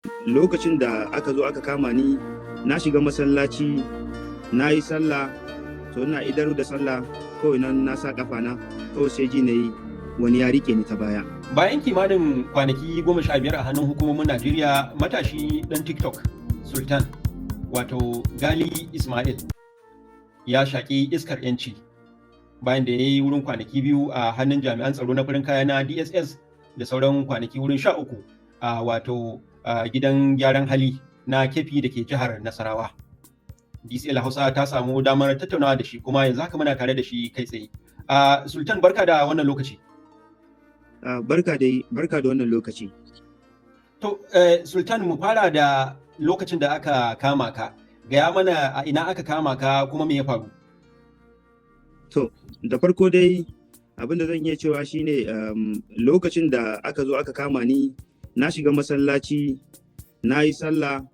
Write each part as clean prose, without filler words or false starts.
lokacin da aka zo aka kama ni na shiga masallaci na yi sallah, to ina idar da sallah kawai nan na sa kafana kawai sai ji na yi wani ya rike ni ta baya. Bayan kimanin kwanaki 15 a hannun hukumomin Najeriya, matashi ɗan TikTok Sultan wato Gali Ismail ya shaƙi iskar 'yanci bayan da ya yi wurin kwanaki 2 a hannun jami'an tsaro na farin kaya na DSS da sauran kwanaki wurin 13 a wato gidan gyaran hali na Kefi da ke jihar Nasarawa. DCL Hausa ta samu damar tattaunawa da shi kuma yanzu haka muna tare da shi kai tsaye. Sultan, barka da wannan lokaci. Barka da wannan lokaci. To, Sultan, mu fara da lokacin da aka kama ka. Gaya mana a ina aka kama ka kuma me ya faru? To, da farko dai abin da zan iya cewa shine lokacin da aka zo aka kama ni na shiga masallaci na yi sallah,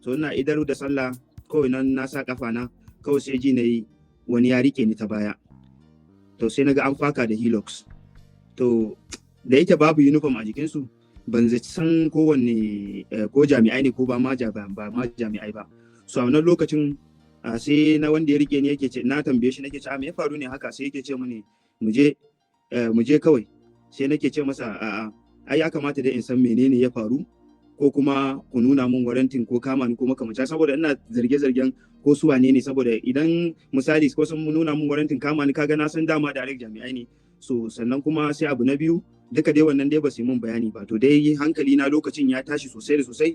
to ina idar da sallah kawai nan na sa kafana kawai sai ji na yi wani ya rike ni ta baya. To sai na ga an faka da Hilux. To da yake babu uniform a jikinsu ban zai san kowanne ko jami'ai ne ko ba ma jami'ai ba. So a wannan lokacin sai na wanda ya rike ni yake ce, na tambaye shi nake ce me ya faru ne haka, sai yake ce mini mu je kawai. Sai nake ce masa a'a ai ya kamata dai in san menene ya faru ko kuma ku nuna mun warantin ko kama ni ko makamanta, saboda ina zarge-zargen ko su wane ne, saboda idan misali ko sun nuna mun warantin kama ni kaga na san dama direct jami'ai ne. So sannan kuma sai abu na biyu duka dai wannan dai ba su yi mun bayani ba, to dai hankali na lokacin ya tashi sosai da sosai,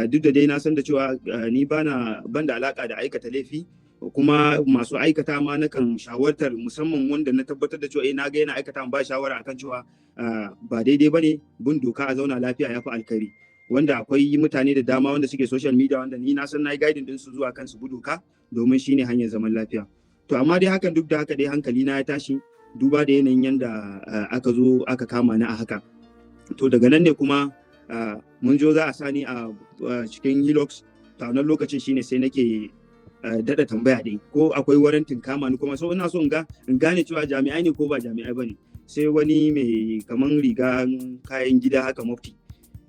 duk da dai na san da cewa ni ban da alaka da aikata laifi, kuma masu aikata ma nakan shawartar, musamman wanda na tabbatar da cewa na ga yana aikata ba shawara akan cewa ba daidai bane, bin doka a zauna lafiya ya fi alkhairi, wanda akwai mutane da dama wanda suke social media wanda ni na san na yi guiding din su zuwa kan su bi doka domin shine hanyar zaman lafiya. To amma dai hakan duk da haka dai hankali na ya tashi duba da yanayin yanda aka zo aka kama ni a haka. To daga nan ne kuma mun zo za a sani a cikin Hilux, ta wannan lokacin shine sai nake dada tambaya dai ko akwai warantin kama ni, kuma so ina so in gane cewa jami'ai ne ko ba jami'ai bane. Sai wani mai kaman riga kayan gida haka mufti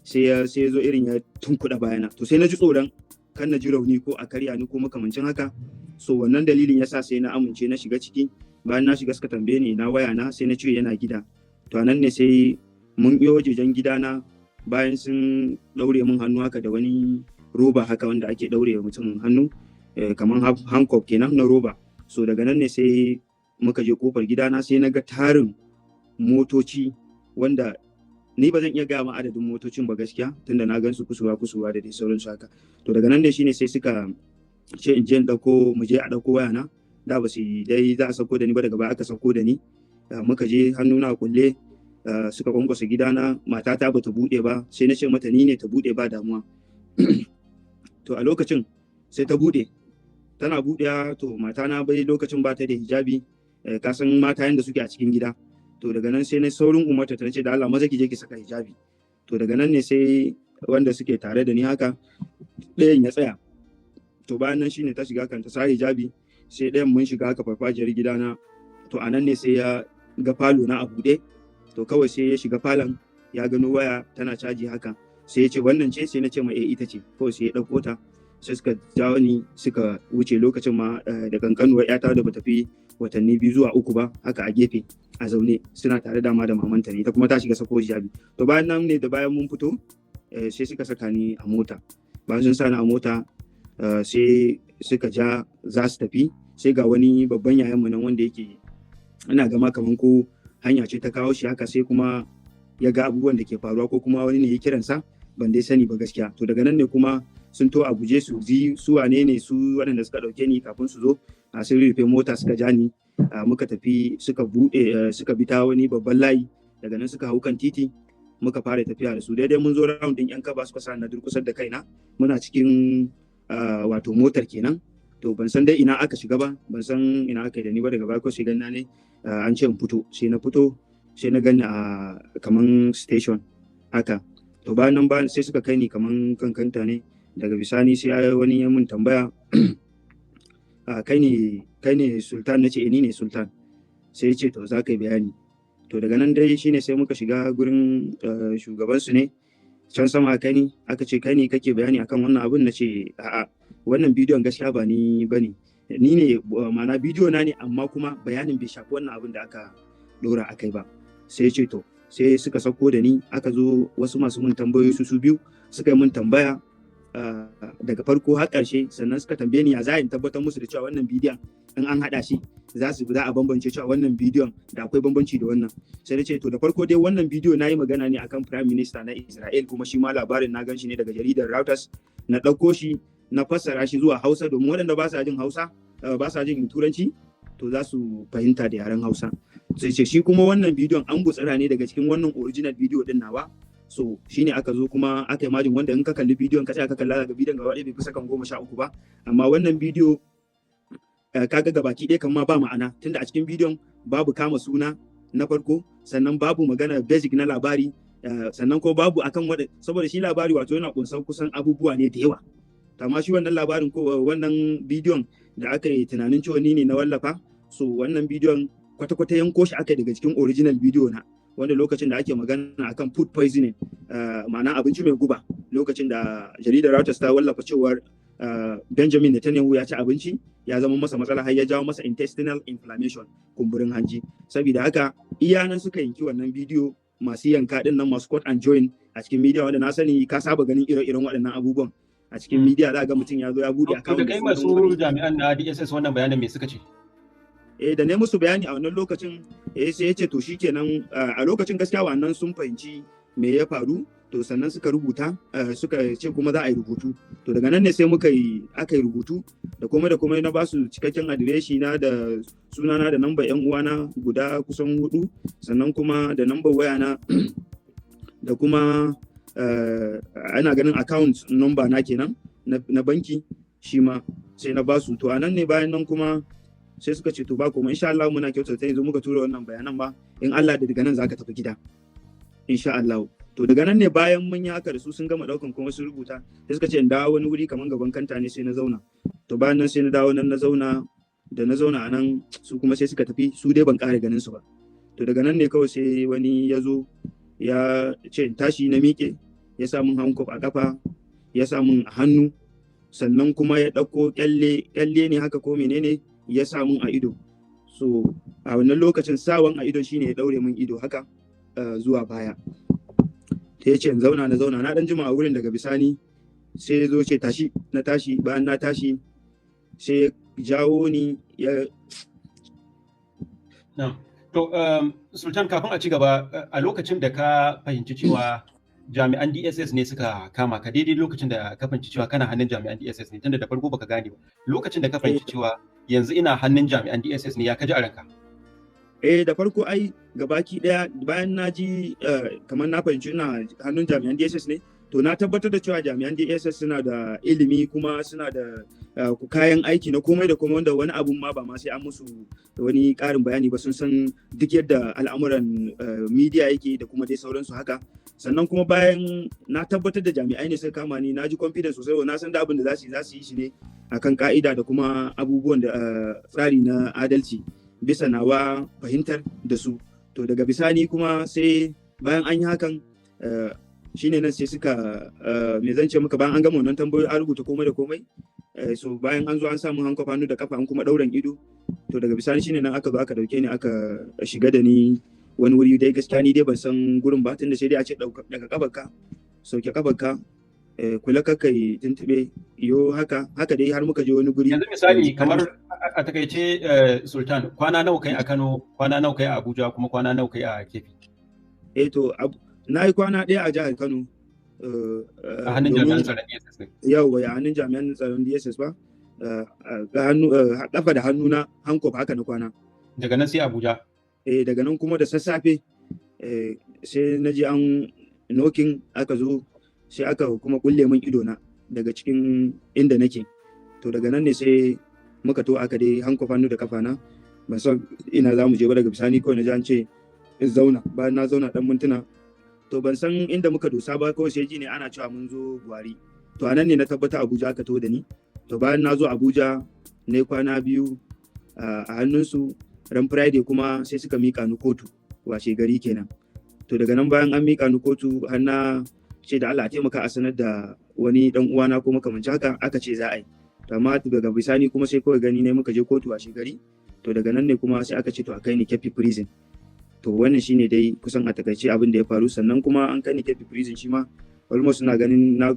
sai ya zo irin ya tunkuɗa bayana, to sai na ji tsoron kan na ji rauni ko a karya ni ko makamancin haka. So wannan dalilin yasa sai na amince na shiga ciki. Bayan na shiga suka tambaye ni na waya na, sai na ce yana gida. To anan ne sai mun iyo wajejen gidana, bayan sun daure mun hannu haka da wani roba haka wanda ake daure wa mutum hannu, kamar handcuff kenan na roba. So daga nan ne sai muka je kofar gidana, sai na ga tarin motoci wanda ni ba zan iya gaya ma adadin motocin ba gaskiya, tunda na gan su kusurwa da dai sauransu haka. To daga nan ne shine sai suka ce in je in mu je a dauko wayana. Da ba su dai za a sauko da ni ba, daga baya aka sauko da ni. Muka je hannuna kulle, suka kwankwasa gidana, matata ba ta buɗe ba, sai na ce mata ni ne ta buɗe ba damuwa. To a lokacin sai ta buɗe, tana buɗewa, to matana bai lokacin ba ta da hijabi, ka san mata yanda suke a cikin gida. To daga nan sai na saurin umarta ta ce da Allah maza ki je ki saka hijabi. To daga nan ne sai wanda suke tare da ni haka ɗayan ya tsaya. To bayan nan shine ta shiga kan ta sa hijabi, sai ɗayan mun shiga haka farfajiyar gidana. To a nan ne sai ya ga falo na a buɗe, to kawai sai ya shiga falon, ya gano waya tana caji haka, sai ya ce wannan ce, sai na ce ma ita ce, kawai sai ya ɗauko ta, sai suka jawo ni suka wuce. Lokacin ma da kankanuwar ƴata da bata fi watanni 2 zuwa 3 ba haka a gefe a zaune suna tare da mamanta ne, ita kuma ta shiga sako hijabi. To bayan nan ne da bayan mun fito sai suka saka ni a mota. Bayan sun sa ni a mota sai suka ja za su tafi, sai ga wani babban yayanmu nan wanda yake ina gama kaman ko hanya ce ta kawo shi haka, sai kuma ya ga abubuwan da ke faruwa ko kuma wani ne ya kiransa, ban dai sani ba gaskiya. To daga nan ne kuma sun to a guje su su wane ne su waɗanda suka ɗauke ni kafin su zo, sun rufe mota suka ja ni, muka tafi suka bi ta wani babban layi. Daga nan suka hau kan titi muka fara tafiya da su. Daidai mun zo round din yan kaba, suka sa na durkusar da kaina, muna cikin wato motar kenan. To ban san dai ina aka shiga ba, ban san ina aka yi da ni ba. Daga baya ko sai ganna ne an ce in fito, sai na fito, sai na gani a kaman station haka. To bayan nan sai suka kai ni kaman kankanta ne. Daga bisani sai wani ya mun tambaya kai ne Sultan? Nace ni ne Sultan. Sai ya ce to za ka yi bayani. To daga nan dai shine sai muka shiga gurin shugabansu ne, can sama kai ne aka ce kai ne kake bayani akan wannan abin, na ce a'a wannan bidiyon gaskiya ba ni bane, ni ne ma'ana bidiyo na ne amma kuma bayanin bai shafi wannan abin da aka dora akai ba. Sai ya ce to sai suka sauko da ni, aka zo wasu masu mun tambayoyi su biyu suka yi mun tambaya daga farko har ƙarshe, sannan suka tambaye ni ya za in tabbatar musu da cewa wannan bidiyon in an haɗa shi za a bambance cewa wannan bidiyon da akwai bambanci da wannan. Sai na ce to da farko dai wannan bidiyo na yi magana ne akan Prime Minister na Israel, kuma shi ma labarin na gan shi ne daga jaridar Reuters, na ɗauko shi na fassara shi zuwa Hausa domin waɗanda ba sa jin Hausa ba sa jin Turanci to za su fahimta da yaren Hausa. Sai ce shi kuma wannan bidiyon an gutsara ne daga cikin wannan original bidiyo din nawa. So shine aka zo kuma aka yi majin wanda in ka kalli bidiyon ka sai aka kalla daga bidiyon gaba ɗaya bai fi sakan 13 ba, amma wannan bidiyo kaga gabaki ɗaya kan ma ba ma'ana, tunda a cikin bidiyon babu kama suna na farko, sannan babu magana basic na labari, sannan ko babu akan saboda shi labari wato yana kunsan kusan abubuwa ne da yawa. Amma shi wannan labarin ko wannan bidiyon da aka yi tunanin cewa ni ne na wallafa, so wannan bidiyon kwata-kwata yanko shi aka daga cikin original bidiyo na, wanda lokacin da ake magana akan food poisoning, ma'ana abinci mai guba, lokacin da jaridar Reuters ta wallafa cewar Benjamin Netanyahu ya ci abinci ya zama masa matsala har ya jawo masa intestinal inflammation, kumburin hanji. Saboda haka iyanan suka yanki wannan bidiyo, masu yanka din nan masu cut and join a cikin media, wanda na sani ka saba ganin ire-iren waɗannan abubuwan a cikin media, za ga mutum ya zo ya bude account. Da kai masu jami'an na DSS wannan bayanin me suka ce? Da ne musu bayani a wannan lokacin, sai ya ce to shikenan, a lokacin gaskiya wannan sun fahimci me ya faru, to sannan suka rubuta, suka ce kuma za a yi rubutu. To daga nan ne sai aka yi rubutu da komai na ba su cikakken adireshi na da sunana da namba yan uwana guda kusan 4, sannan kuma da namba waya na da kuma ana ganin account number na kenan na banki shi ma sai na ba su. To anan ne bayan nan kuma sai suka ce to ba kuma insha Allah muna kyautata yanzu muka tura wannan bayanan ba, in Allah da daga nan zaka tafi gida insha Allah. To daga nan ne bayan mun yi haka da su sun gama daukan kuma sun rubuta, sai suka ce in dawo wani wuri kaman gaban kanta ne, sai na zauna. To bayan nan sai na dawo nan na zauna, da na zauna a nan su kuma sai suka tafi, su dai ban ƙara ganin su ba. To daga nan ne kawai sai wani ya zo ya ce in tashi, na miƙe, ya sa mun hankof a kafa, ya sa mun a hannu, sannan kuma ya ɗauko kyalle ne haka ko menene ya sa mun a ido. So a wannan lokacin sawan a ido shine ya daure mun ido haka zuwa baya. Ta ya ce in zauna, na zauna, na dan jima a wurin, daga bisani sai ya zo ce tashi, na tashi. Bayan na tashi sai ya jawo ni ya To Sultan, kafin a ci gaba, a lokacin da ka fahimci cewa jami'an DSS ne suka kama ka, daidai lokacin da ka fahimci cewa kana hannun jami'an DSS ne, tunda da farko baka gane ba, lokacin da ka fahimci cewa yanzu ina hannun jami'an DSS ne, ya kaji a ranka? Da farko ai gabaki daya bayan na ji kamar na fahimci ina hannun jami'an DSS ne, to na tabbatar da cewa jami'an DSS suna da ilimi kuma suna da kayan aiki na komai da komai, wanda wani abun ma ba ma sai an musu wani ƙarin bayani ba, sun san duk yadda al'amuran media yake da kuma dai sauransu haka. Sannan kuma bayan na tabbatar da jami'ai ne suka kama ni, na ji confidence sosai, na san da abin da za su yi shi ne akan ka'ida da kuma abubuwan da tsari na adalci bisa nawa fahimtar da su. To daga bisani kuma sai bayan an yi hakan shine nan sai suka me zan ce maka, bayan an gama wannan tambayoyi an rubuta komai da komai, so bayan an zo an samu hankof hannu da kafa an kuma ɗauran ido, to daga bisani shine nan aka zo aka dauke ni aka shiga da ni wani wuri. Dai gaskiya ni dai ban san gurin ba, tunda sai dai a ce daga kafarka, sauke kafarka, kula ka kai tuntube yo haka dai har muka je wani guri. Yanzu misali kamar a takaice Sultan, kwana nawa kai a Kano, kwana nawa kai a Abuja, kuma kwana nawa kai a Kebbi? To na yi kwana ɗaya a jihar Kano. A hannun jami'an tsaron DSS ne? Yawwa, a hannun jami'an tsaron DSS ba. Kafa da hannu na hankof haka na kwana. Daga nan sai Abuja? Daga nan kuma da sassafe sai na ji an nokin, aka zo sai aka kuma kulle min ido na daga cikin inda nake. To daga nan ne sai muka to aka dai hankof hannu da kafa na, ban san ina za mu je ba. Daga bisani kawai na ji an ce in zauna. Bayan na zauna dan mintuna, to ban san inda muka dosa ba, kawai sai ji ne ana cewa mun zo Buhari. To anan ne na tabbata Abuja aka to da ni. To bayan na zo Abuja ne kwana 2 a hannunsu, ran Friday kuma sai suka mika ni kotu washe gari kenan. To daga nan bayan an mika ni kotu har na ce da Allah a taimaka a sanar da wani dan uwana ko makamancin haka, aka ce za a yi. To amma daga bisani kuma sai kawai gani ne muka je kotu a shegari, to daga nan ne kuma sai aka ce to a kai ni Keffi prison. To wannan shine dai kusan a takaice abin da ya faru. Sannan kuma an kai ni Keffi prison shi ma almost na ganin na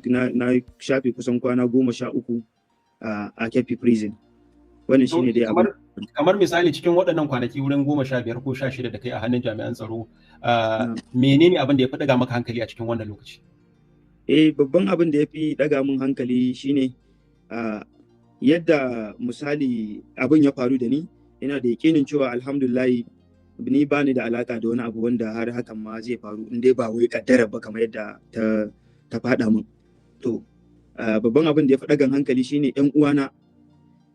shafe kusan kwana 13 a Keffi prison. Wannan shine dai abin. Kamar misali cikin waɗannan kwanaki wurin 15 ko 16 da kai a hannun jami'an tsaro, menene abin da ya fi daga maka hankali a cikin wannan lokaci? Babban abin da ya fi daga min hankali shine yadda misali abin ya faru da ni, ina da yakinin cewa alhamdulillahi ni ba ni da alaka da wani abu wanda har hakan ma zai faru, in dai ba wai kaddara ba kamar yadda ta faɗa min. To babban abin da ya fi dagan hankali shine ƴan uwana,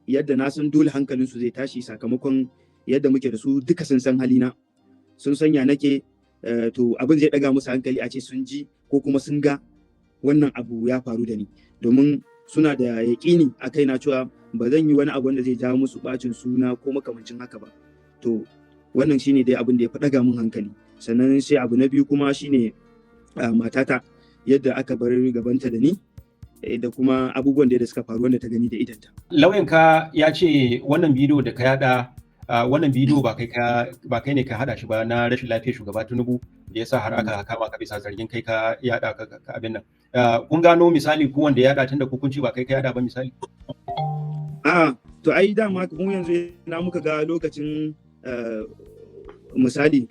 yadda na san dole hankalinsu zai tashi sakamakon yadda muke da su duka sun san halina, sun sanya nake, to abin zai daga musu hankali a ce sun ji ko kuma sun ga wannan abu ya faru da ni, domin suna da yaƙini a kaina cewa ba zan yi wani abu wanda zai jawo musu bacin suna ko makamancin haka ba. To wannan shine dai abin da ya fi daga min hankali. Sannan sai abu na biyu kuma shine matata, yadda aka bar gabanta da ni da kuma abubuwan da suka faru wanda ta gani da idanta. Lauyanka ya ce wannan bidiyo da ka yada, wannan bidiyo ba kai ne ka hada shi ba, na rashin lafiyar shugaba Tinubu da yasa har aka kama ka bisa zargin kai ka yada ka abin nan. Kun gano misali ko wanda ya yada tunda hukunci ba kai ka yada ba misali? To ai dama mu yanzu na muka ga lokacin misali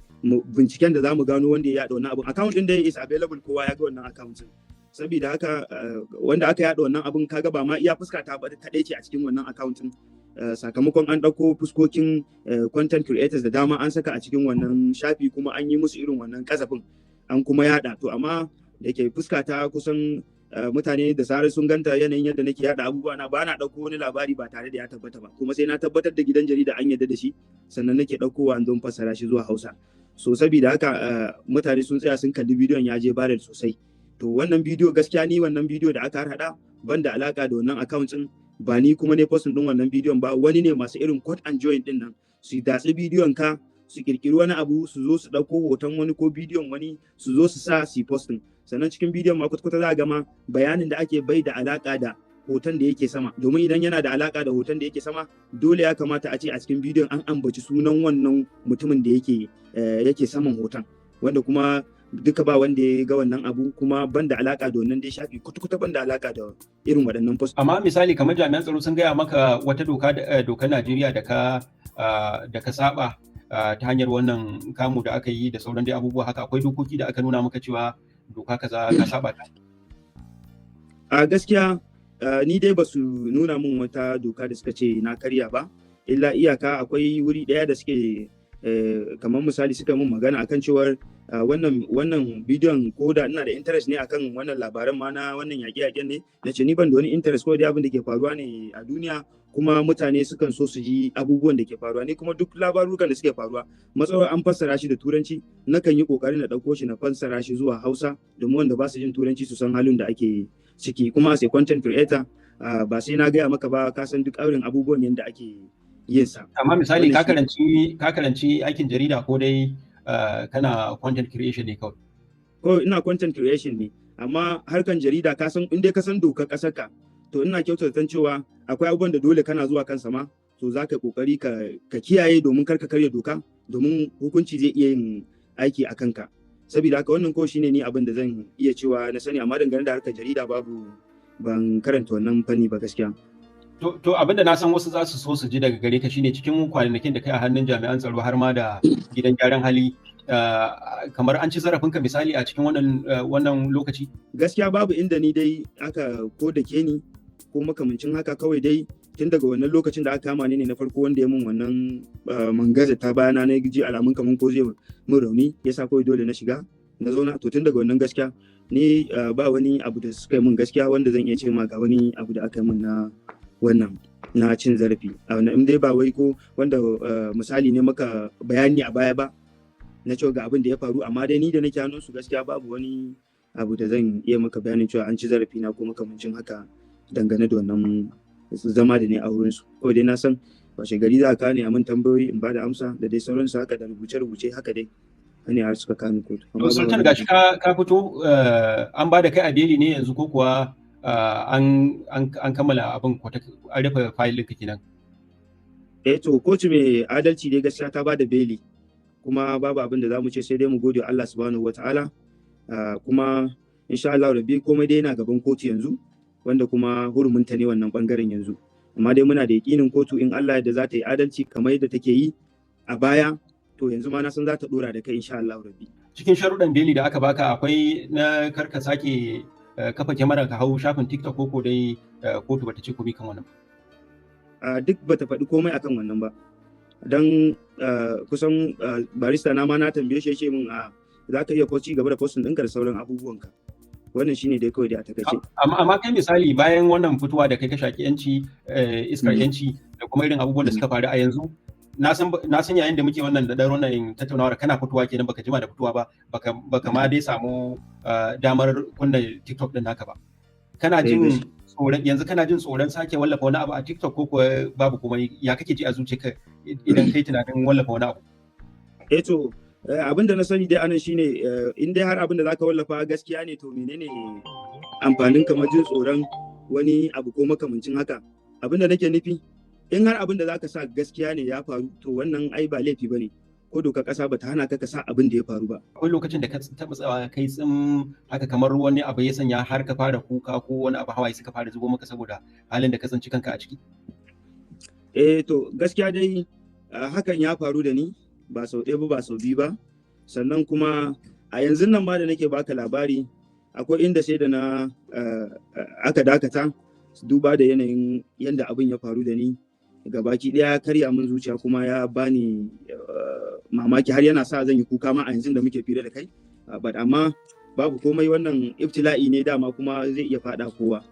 binciken da zamu gano wanda ya yada wannan abun. Account din da is available, kowa ya ga wannan account. Saboda haka wanda aka yada wannan abun kaga ba ma iya fuska ta ba kadai ce a cikin wannan account din, sakamakon an dauko fuskokin content creators da dama an saka a cikin wannan shafi, kuma an yi musu irin wannan kasafin an kuma yada. To amma da ke fuska ta kusan mutane da sarar sun ganta yanayin yadda nake yada abubuwa na, ba na dauko wani labari ba tare da ya tabbata ba, kuma sai na tabbatar da gidan jarida an yadda da shi sannan nake daukowa an don fassara shi zuwa Hausa. So saboda haka mutane sun tsaya sun kalli bidiyon, ya je viral sosai. To wannan bidiyo gaskiya ni wannan bidiyo da aka hada ban da alaka da wannan account din, ba ni kuma ne posting din wannan bidiyon ba, wani ne masu irin cut and join din nan su datsi bidiyon ka, su kirkiri wani abu, su zo su dauko hoton wani ko bidiyon wani, su zo su sa su posting. Sannan cikin bidiyon ma kwata-kwata za a gama bayanin da ake bai da alaka da hoton da yake sama, domin idan yana da alaka da hoton da yake sama dole ya kamata a ce a cikin bidiyon an ambaci sunan wannan mutumin da yake saman hoton, wanda kuma duka ba wanda ya ga wannan abu, kuma ban da alaka da wannan dai shafi kwata-kwata ban da alaka da irin waɗannan post. Amma misali kamar jami'an tsaro sun gaya maka wata dokar Najeriya da ka saba ta hanyar wannan kamu da aka yi da sauran dai abubuwa haka, akwai dokoki da aka nuna maka cewa doka kaza ka saba ta? A gaskiya ni dai ba su nuna min wata doka da suka ce na karya ba, illa iyaka akwai wuri ɗaya da suke kamar misali suka mun magana akan cewar wannan bidiyon ko da ina da interest ne akan wannan labaran ma na wannan yaƙe-yaƙen ne, na ce ni ban da wani interest, ko dai abin da ke faruwa ne a duniya, kuma mutane sukan so su ji abubuwan da ke faruwa, ni kuma duk labarukan da suke faruwa matsawar an fassara shi da turanci nakan yi kokarin na ɗauko shi na fassara shi zuwa Hausa, domin wanda ba su jin turanci su san halin da ake ciki. Kuma as a content creator ba sai na gaya maka ba, ka san duk irin abubuwan yadda ake yin sa. Amma misali ka karanci aikin jarida ko dai kana content creation ne kawai? Ko ina content creation ne, amma harkan jarida ka san in dai ka san dokar ƙasar ka, to ina kyautata cewa akwai abubuwan da dole kana zuwa kansa ma, to za ka kokari ka kiyaye domin kar ka karya doka, domin hukunci zai iya yin aiki a kanka. Saboda haka wannan ko shine ni abin da zan iya cewa na sani, amma dangane da harkar jarida ban karanta wannan fanni ba gaskiya. To abinda na san wasu za su so su ji daga gare ka shine cikin kwanakin da kai a hannun jami'an tsaro har ma da gidan gyaran hali, kamar an ci zarafinka misali a cikin wannan lokaci? Gaskiya babu inda ni dai aka ko da ke ni ko makamancin haka, kawai dai tun daga wannan lokacin da aka kama ni ne na farko wanda ya mun wannan mangaza ta bayana na ji alamun kamar ko zai mun rauni, yasa kawai dole na shiga na zauna. To tun daga wannan gaskiya ni ba wani abu da suka yi mun gaskiya wanda zan iya ce ma ga wani abu da aka yi mun na wannan na cin zarafi, in dai ba wai ko wanda misali ne maka bayani a baya ba na cewa ga abin da ya faru, amma dai ni da nake hannun su gaskiya babu wani abu da zan iya maka bayanin cewa an ci zarafi na ko makamancin haka dangane da wannan zama da ne a wurin su. Ko dai na san washe gari za ka ne a mun tambayoyi in ba da amsa da dai sauransu haka, da rubuce-rubuce haka dai ne har suka kani kotu. To Sultan gashi ka fito an ba da kai a beli ne yanzu ko kuwa an kammala abin an rufe fayil ɗinka kenan? To kotu mai adalci dai gaskiya ta ba da beli kuma babu abin da za mu ce sai dai mu gode Allah subhanahu wataala kuma insha Allah rabbi komai dai yana gaban kotu yanzu wanda kuma hurumunta ne wannan bangaren yanzu. Amma dai muna da yakinin kotu in Allah da za ta yi adalci kamar yadda take yi a baya to yanzu ma na san za ta dora da kai insha Allah rabbi. Cikin sharuɗan beli da aka baka akwai na karka sake kafa kyamara ka hau shafin TikTok ko dai kotu bata ce komai kan wannan ba. Duk bata faɗi komai akan wannan ba. Dan kusan barista na ma na tambaye shi yake min za ka iya ci gaba da posting ɗinka da sauran abubuwanka. Wannan shine dai kawai da a takaice. Amma kai misali bayan wannan fitowa da kai ka shaki yanci iskar yanci da kuma irin abubuwan da suka faru a yanzu na san yayin da muke wannan da wannan tattaunawar kana fitowa kenan baka jima da fitowa ba baka ma dai samu damar kunna TikTok din naka ba. Kana jin tsoron yanzu kana jin tsoron sake wallafa wani abu a TikTok ko kuwa babu komai ya kake ji a zuciyarka idan kai tunanin wallafa wani abu? To abin da na sani dai anan shine in dai har abin da zaka wallafa gaskiya ne to menene amfanin kamar jin tsoron wani abu ko makamancin haka? Abin da nake nufi in har abin da zaka sa gaskiya ne ya faru to wannan ai ba laifi bane ko doka kasa bata hana ka sa abin da ya faru ba. Akwai lokacin da ka taɓa tsawa kai tsim haka kamar wani abu ya sanya har ka fara kuka ko wani abu hawaye suka fara zubo maka saboda halin da ka tsinci kanka a ciki? To gaskiya dai hakan ya faru da ni ba sau ɗaya ba sau biyu ba sannan kuma a yanzu nan ma da nake baka labari akwai inda sai da na aka dakata duba da yanayin yadda abin ya faru da ni gabaki ɗaya karya min zuciya kuma ya bani mamaki har yana sa zan yi kuka ma a yanzu da muke fira da kai amma babu komai wannan ibtila'i ne dama kuma zai iya faɗa kowa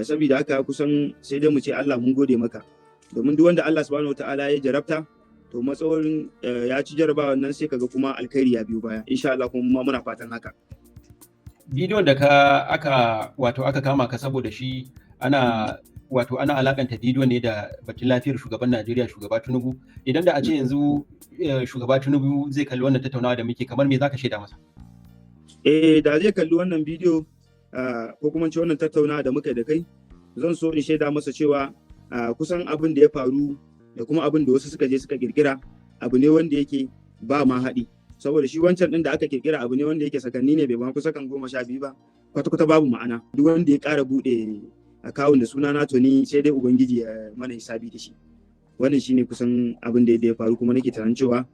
saboda haka kusan sai dai mu ce Allah mun gode maka domin duk wanda Allah subhanahu wataala ya jarabta to matsayin ya ci jarabawa nan sai kaga kuma alkhairi ya biyo baya insha Allah kuma muna fatan haka. Bidiyon da aka kama ka saboda shi ana alakanta bidiyo ne da batun lafiyar shugaban Najeriya shugaba Tinubu idan da a ce yanzu shugaba Tinubu zai kalli wannan tattaunawa da muke kamar me zaka shaida masa? Da zai kalli wannan bidiyo ko kuma ce wannan tattaunawa da muka da kai zan so in shaida masa cewa kusan abin da ya faru da kuma abin da wasu suka je suka kirkira abu ne wanda yake ba ma haɗi saboda shi wancan ɗin da aka kirkira abu ne wanda yake sakanni ne bai ma kusa kan 12 ba kwata-kwata babu ma'ana duk wanda ya ƙara buɗe akawun da suna na to ni sai dai ubangiji ya mana hisabi da shi wannan shine kusan abin da ya faru kuma nake tunanin cewa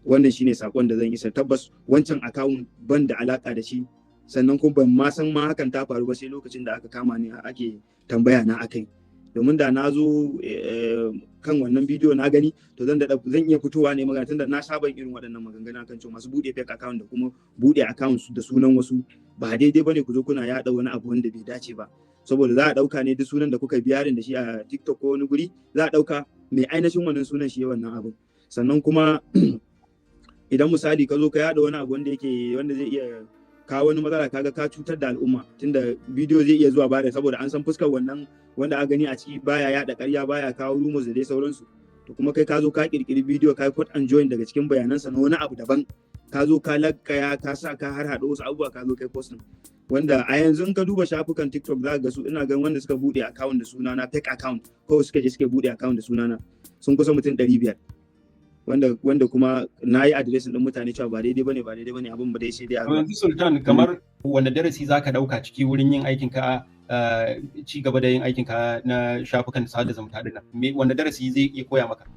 wannan shine sakon da zan isa tabbas wancan akawun ban da alaka da shi sannan kuma ban ma san ma hakan ta faru ba sai lokacin da aka kama ni ake tambaya na akai domin da na zo kan wannan bidiyo na gani to zan iya fitowa ne magana tunda na saba irin waɗannan maganganu kan cewa masu buɗe fake account da kuma buɗe account da sunan wasu ba daidai bane ku zo kuna yaɗa wani abu wanda bai dace ba saboda za a ɗauka ne duk sunan da kuka biyarin da shi a TikTok ko wani guri za a ɗauka mai ainihin wannan sunan shi wannan abu sannan kuma idan misali ka zo ka yaɗa wani abu wanda zai iya kawo wani matsala kaga ka cutar da al'umma tunda bidiyo zai iya zuwa bada saboda an san fuskar wannan wanda aka gani a ciki baya yada ƙarya baya kawo rumors da dai sauransu to kuma kai ka zo ka kirkiri bidiyo ka put and join daga cikin bayanansa na wani abu daban ka zo ka lakkaya ka sa ka har haɗo wasu abubuwa ka zo kai posting wanda a yanzu in ka duba shafukan TikTok za ga su ina gan wanda suka bude account da sunana fake account ko suka je suka bude account da sunana sun kusa mutum 500 wanda kuma na yi adiresin ɗin mutane cewa ba daidai bane abin ba dai sai dai yanzu Sultan kamar wanda darasi zaka dauka ciki wurin yin aikin ka ci gaba da yin aikin ka na shafukan sada zumunta din nan wanda darasi zai iya koya maka?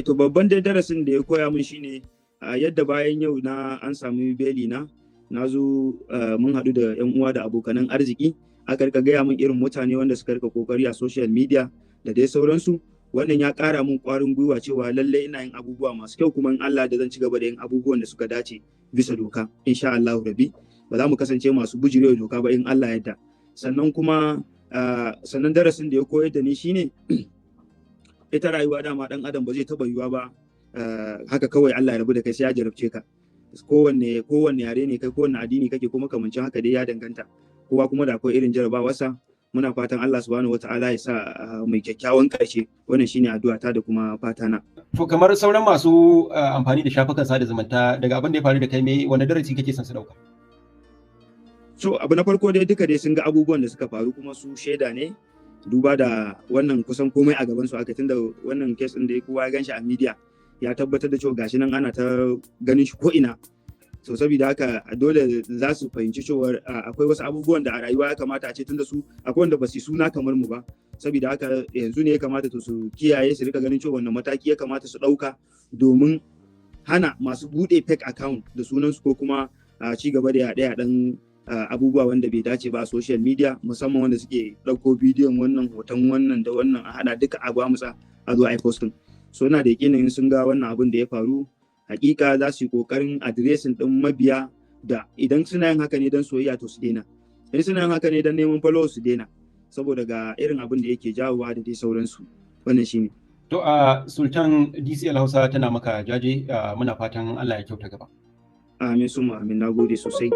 To babban dai darasin da ya koya min shine yadda bayan yau an samu beli na zo mun haɗu da yan uwa da abokanan arziki aka rika gaya min irin mutane wanda suka rika kokari a social media da dai sauransu wannan ya ƙara min ƙwarin gwiwa cewa lallai ina yin abubuwa masu kyau kuma in Allah da zan ci gaba da yin abubuwan da suka dace bisa doka insha Allah rabbi ba za mu kasance masu bujirewa doka ba in Allah yadda sannan kuma sannan darasin da ya koyar da ni shine ita rayuwa dama dan adam ba zai taba yiwa ba haka kawai Allah ya rabu da kai sai ya jarabce ka kowanne yare ne kai kowanne addini kake kuma kamancin haka dai ya danganta kowa kuma da akwai irin jarabawarsa muna fatan Allah subhanahu wata'ala ya sa mai kyakkyawan ƙarshe. Wannan shine addu'ata da kuma fatana. To kamar sauran masu amfani da shafukan sada zumunta, daga abin da ya faru da kai wani darasi kake son su dauka? So abu na farko dai duka dai sun ga abubuwan da suka faru kuma su shaida ne, duba da wannan kusan komai a gaban su aka, tunda wannan kes din da kowa ya ganshi a media ya tabbatar da cewa gashi nan ana ta ganin shi ko ina. So saboda haka dole za su fahimci cewa akwai wasu abubuwan da a rayuwa ya kamata a ce, tunda su akwai wanda ba su suna kamar mu ba, saboda haka yanzu ne ya kamata su kiyaye, su rika ganin cewa wannan mataki ya kamata su ɗauka domin hana masu buɗe fake account da sunansu ko kuma ci gaba da yaɗe-yaɗen abubuwa wanda bai dace ba a social media, musamman wanda suke ɗauko bidiyon wannan, hoton wannan da wannan a haɗa duka a gwamutsa a zo a yi posting. So ina da yakinin sun ga wannan abin da ya faru, hakika za su yi kokarin adiresin ɗin mabiya, da idan suna yin haka ne don soyayya to su daina, in suna yin haka ne don neman followers su daina, saboda ga irin abin da yake jawowa da dai sauransu. Wannan shine. To a Sultan, DCL Hausa tana maka jaje, muna fatan Allah ya kyauta gaba. Amin summa amin, nagode sosai.